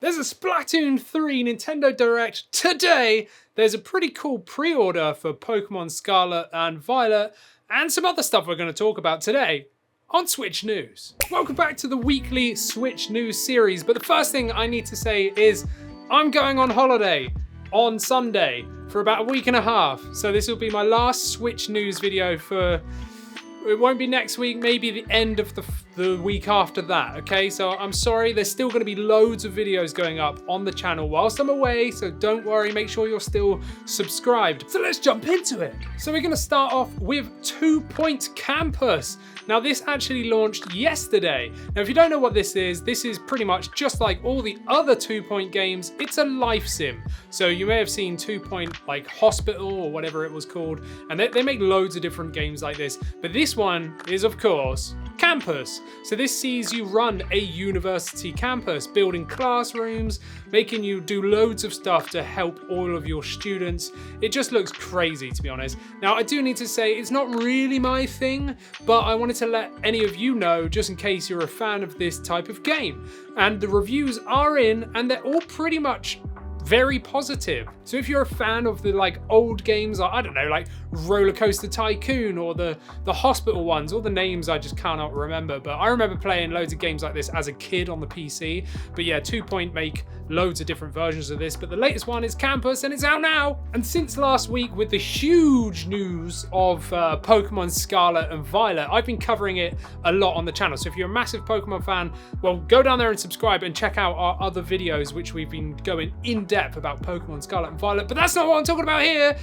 There's a Splatoon 3 Nintendo Direct today. There's a pretty cool pre-order for Pokémon Scarlet and Violet, and some other stuff we're going to talk about today on Switch News. Welcome back to the weekly Switch News series, but the first thing I need to say is I'm going on holiday on Sunday for about a week and a half. So this will be my last Switch News video for... It won't be next week, maybe the end of the week after that, okay? So I'm sorry, there's still going to be loads of videos going up on the channel whilst I'm away, so don't worry, make sure you're still subscribed. So let's jump into it. So we're going to start off with 2 Point Campus. Now this actually launched yesterday. Now if you don't know what this is pretty much just like all the other 2 Point games, it's a life sim. So you may have seen 2 Point like Hospital or whatever it was called, and they make loads of different games like this, but this one is of course Campus. So this sees you run a university campus, building classrooms, making you do loads of stuff to help all of your students. It just looks crazy, to be honest. Now I do need to say it's not really my thing, but I wanted to let any of you know just in case you're a fan of this type of game. And the reviews are in and they're all pretty much very positive. So if you're a fan of the like old games, I don't know, like Roller Coaster Tycoon or the Hospital ones, all the names I just cannot remember, but I remember playing loads of games like this as a kid on the PC. But yeah, 2 Point make loads of different versions of this, but the latest one is Campus and it's out now. And since last week with the huge news of Pokemon Scarlet and Violet, I've been covering it a lot on the channel. So if you're a massive Pokemon fan, well, go down there and subscribe and check out our other videos, which we've been going in depth about Pokemon Scarlet and Violet, but that's not what I'm talking about here.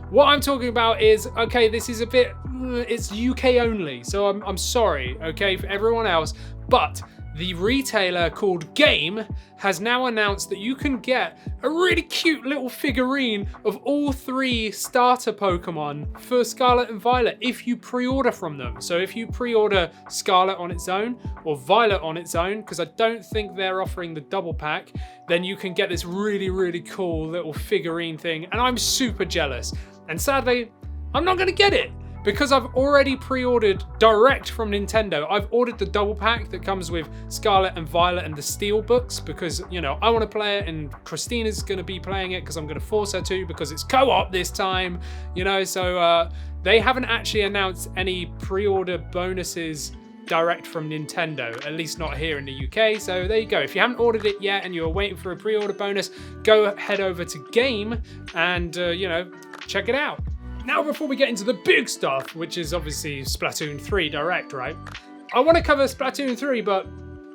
What I'm talking about is, okay, this is a bit, it's UK only, so I'm sorry, okay, for everyone else, but the retailer called Game has now announced that you can get a really cute little figurine of all 3 starter Pokemon for Scarlet and Violet if you pre-order from them. So if you pre-order Scarlet on its own or Violet on its own, because I don't think they're offering the double pack, then you can get this really, really cool little figurine thing, and I'm super jealous. And sadly, I'm not gonna get it, because I've already pre-ordered direct from Nintendo. I've ordered the double pack that comes with Scarlet and Violet and the Steel books because, you know, I want to play it and Christina's going to be playing it because I'm going to force her to because it's co-op this time, you know, so they haven't actually announced any pre-order bonuses direct from Nintendo, at least not here in the UK. So there you go. If you haven't ordered it yet and you're waiting for a pre-order bonus, go head over to Game and, you know, check it out. Now, before we get into the big stuff, which is obviously Splatoon 3 Direct, right? I want to cover Splatoon 3, but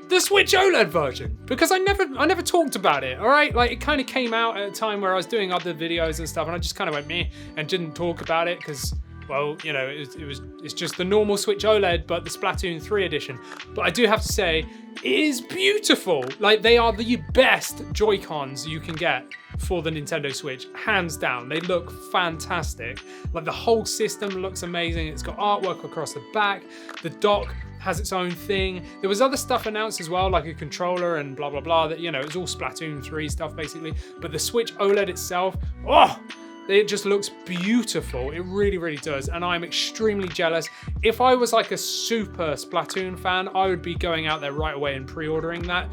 the Switch OLED version, because I never talked about it, all right? Like, it kind of came out at a time where I was doing other videos and stuff, and I just kind of went meh and didn't talk about it because, well, you know, it's just the normal Switch OLED, but the Splatoon 3 edition. But I do have to say, it is beautiful. Like, they are the best Joy-Cons you can get for the Nintendo Switch, hands down. They look fantastic. Like, the whole system looks amazing. It's got artwork across the back. The dock has its own thing. There was other stuff announced as well, like a controller and blah, blah, blah, that, you know, it was all Splatoon 3 stuff, basically. But the Switch OLED itself, oh, it just looks beautiful. It really, really does. And I'm extremely jealous. If I was like a super Splatoon fan, I would be going out there right away and pre-ordering that.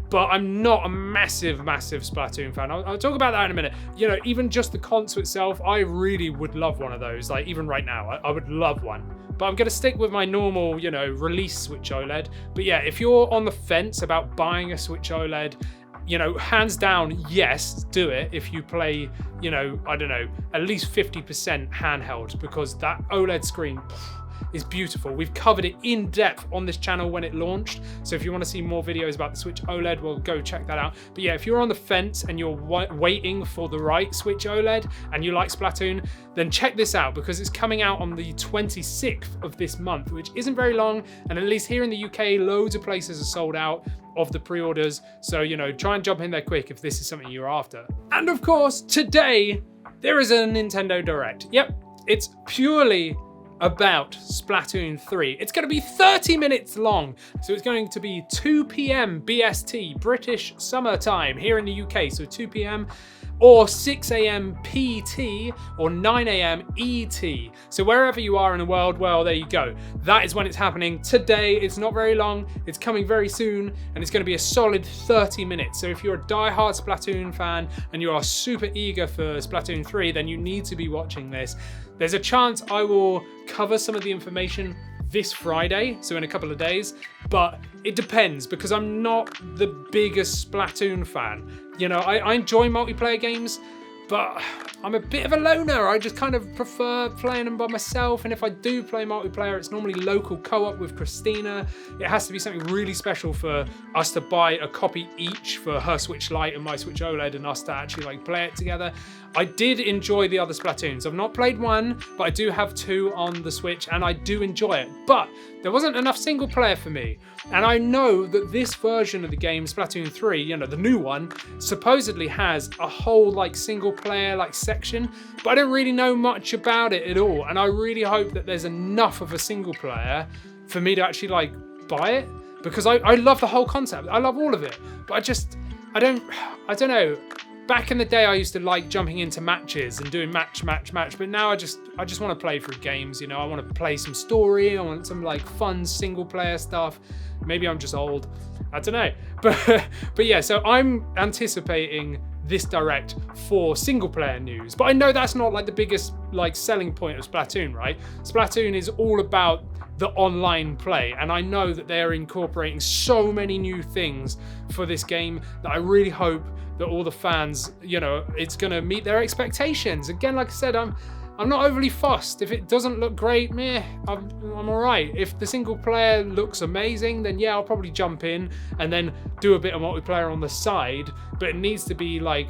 But I'm not a massive Splatoon fan. I'll talk about that in a minute. You know, even just the console itself, I really would love one of those. Like, even right now, I would love one. But I'm going to stick with my normal, you know, release Switch OLED. But yeah, if you're on the fence about buying a Switch OLED, you know, hands down, yes, do it if you play, you know, I don't know, at least 50% handheld, because that OLED screen is beautiful. We've covered it in depth on this channel when it launched, so if you want to see more videos about the Switch OLED, well, go check that out. But yeah, if you're on the fence and you're waiting for the right Switch OLED and you like Splatoon, then check this out, because it's coming out on the 26th of this month, which isn't very long, and at least here in the UK, loads of places are sold out of the pre-orders, so, you know, try and jump in there quick if this is something you're after. And of course, today, there is a Nintendo Direct. Yep, it's purely about Splatoon 3. It's going to be 30 minutes long, so it's going to be 2 p.m. BST, British Summer Time, here in the UK, so 2 p.m. or 6 AM PT or 9 AM ET. So wherever you are in the world, well, there you go. That is when it's happening today. It's not very long, it's coming very soon, and it's going to be a solid 30 minutes. So if you're a die-hard Splatoon fan and you are super eager for Splatoon 3, then you need to be watching this. There's a chance I will cover some of the information this Friday, so in a couple of days, but it depends because I'm not the biggest Splatoon fan. You know, I enjoy multiplayer games, but I'm a bit of a loner. I just kind of prefer playing them by myself, and if I do play multiplayer, it's normally local co-op with Christina. It has to be something really special for us to buy a copy each for her Switch Lite and my Switch OLED and us to actually like play it together. I did enjoy the other Splatoons. I've not played one, but I do have 2 on the Switch and I do enjoy it. But there wasn't enough single player for me. And I know that this version of the game, Splatoon 3, you know, the new one, supposedly has a whole like single player like section, but I don't really know much about it at all. And I really hope that there's enough of a single player for me to actually like buy it, because I love the whole concept. I love all of it, but I don't know. Back in the day, I used to like jumping into matches and doing match, but now I just want to play through games, you know. I want to play some story, I want some like fun single player stuff. Maybe I'm just old, I don't know. But yeah, so I'm anticipating this direct for single player news. But I know that's not like the biggest like selling point of Splatoon, right? Splatoon is all about the online play, and I know that they're incorporating so many new things for this game that I really hope that all the fans, you know, it's gonna meet their expectations. Again, like I said, I'm not overly fussed. If it doesn't look great, meh, I'm all right. If the single player looks amazing, then yeah, I'll probably jump in and then do a bit of multiplayer on the side, but it needs to be like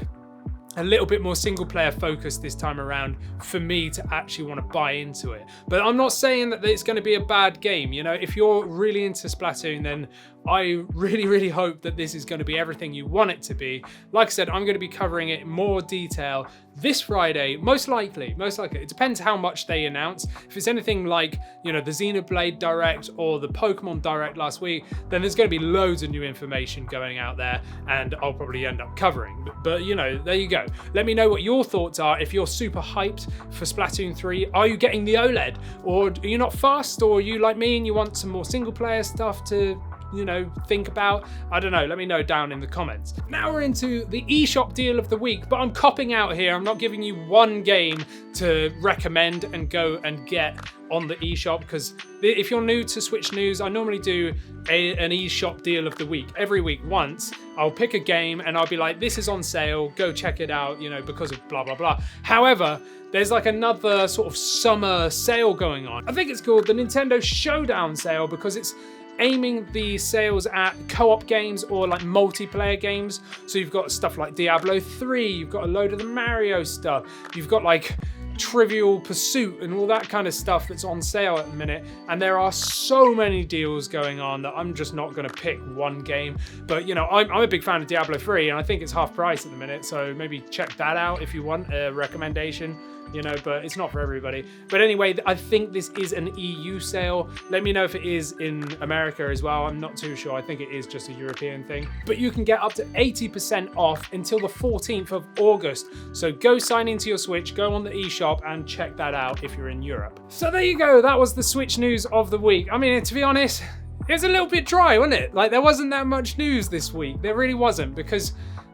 a little bit more single player focused this time around for me to actually want to buy into it. But I'm not saying that it's going to be a bad game. You know, if you're really into Splatoon, then I really hope that this is going to be everything you want it to be. Like I said, I'm going to be covering it in more detail this Friday, most likely. It depends how much they announce. If it's anything like, you know, the Xenoblade Direct or the Pokemon Direct last week, then there's going to be loads of new information going out there, and I'll probably end up covering. But you know, there you go. Let me know what your thoughts are. If you're super hyped for Splatoon 3, are you getting the OLED? Or are you not fast? Or are you like me and you want some more single player stuff to, you know, think about? I don't know, let me know down in the comments. Now we're into the eShop deal of the week, but I'm copping out here. I'm not giving you one game to recommend and go and get on the eShop, because if you're new to Switch News, I normally do an eShop deal of the week. Every week once, I'll pick a game and I'll be like, this is on sale, go check it out, you know, because of blah, blah, blah. However, there's like another sort of summer sale going on. I think it's called the Nintendo Showdown sale, because it's aiming the sales at co-op games or like multiplayer games. So you've got stuff like Diablo 3, you've got a load of the Mario stuff, you've got like Trivial Pursuit and all that kind of stuff that's on sale at the minute, and there are so many deals going on that I'm just not going to pick one game. But you know, I'm a big fan of Diablo 3 and I think it's half price at the minute, so maybe check that out if you want a recommendation, you know, but it's not for everybody. But anyway, I think this is an EU sale. Let me know if it is in America as well. I'm not too sure. I think it is just a European thing. But you can get up to 80% off until the 14th of August. So go sign into your Switch, go on the eShop and check that out if you're in Europe. So there you go. That was the Switch news of the week. I mean, to be honest, it was a little bit dry, wasn't it? Like, there wasn't that much news this week. There really wasn't, because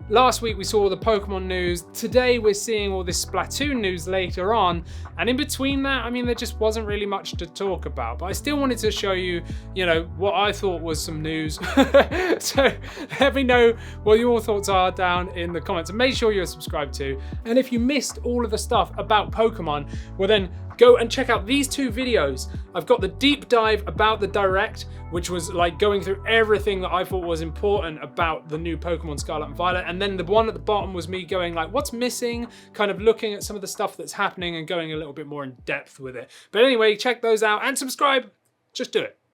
last week we saw the Pokemon news, today we're seeing all this Splatoon news later on, and in between that, I mean, there just wasn't really much to talk about, but I still wanted to show you, you know, what I thought was some news. So let me know what your thoughts are down in the comments, and make sure you're subscribed too. And if you missed all of the stuff about Pokemon, well then go and check out these 2 videos. I've got the deep dive about the Direct, which was like going through everything that I thought was important about the new Pokemon Scarlet and Violet, and then the one at the bottom was me going like, what's missing, kind of looking at some of the stuff that's happening and going a little bit more in depth with it. But anyway, check those out and subscribe, just do it.